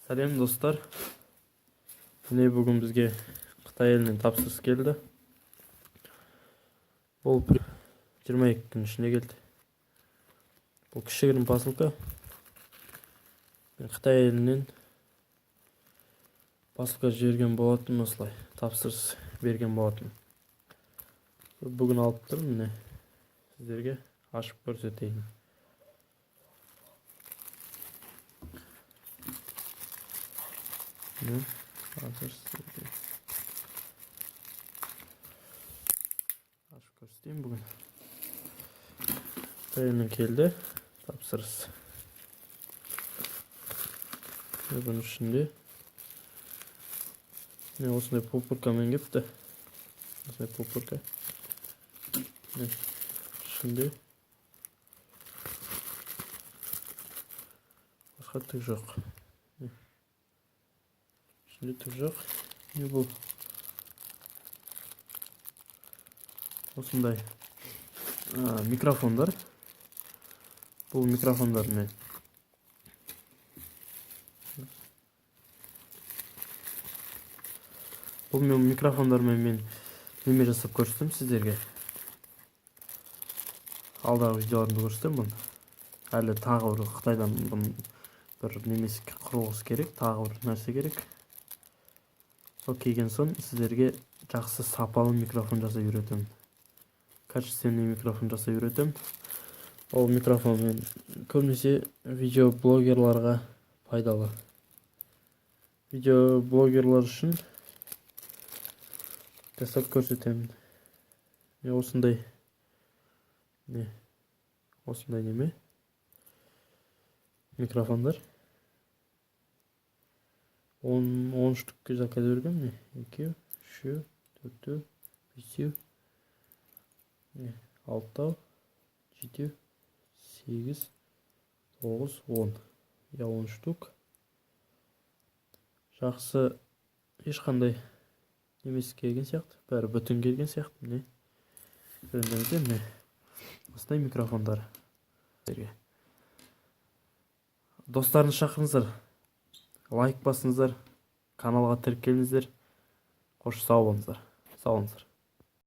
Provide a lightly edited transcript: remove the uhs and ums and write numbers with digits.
Сәлем достар. Міне бүгін бізге Қытай елінен тапсырыс келді. Бұл 22 күн ішінде келді. Бұл кішігірім посылка. Қытай елінен посылка жіберген болатын, осылай тапсырыс берген болатын. Бүгін алып тұрмын, міне сіздерге ашып көрсетейін. Açıp göstereyim bugün. Dayanın geldi. Tapsırız. Bunu şimdi ne olsun diye popurka men gitti. Nasıl popurka? Ne? Şimdi başka tık yok. Şimdi tık yok. Ne bu? Осындай микрофондар. Бұл микрофондар не? Бұл микрофондармен мен неме жасап көрсетем сіздерге. Алдағы видеоларымды көрсетем бұны. Әлі тағы бір Қытайдан бір немесі құрылғысы керек, тағы бір нәрсе керек. Сол келген соң сіздерге жақсы сапалы микрофон жасап үйретемін. Качественный микрофон жасап үйретемін. Ол микрофонмен көбінесе видеоблогерларға пайдалы. Видеоблогерлар үшін жасап көрсетемін. Осындай неме микрофондар 10 штук заказ берген. 2, 3, 4, 5, 6, 7, 8, 9, 10. 10 штук. Жақсы ешқандай немесі келген сияқты. Бәрі бүтін келген сияқты. Міне. Көрдіңіздер ме? Осындай микрофондар. Достарыңыз шақырыңыздар. Лайк басыңыздар. Каналға тіркеліңіздер. Қош сау болыңыздар.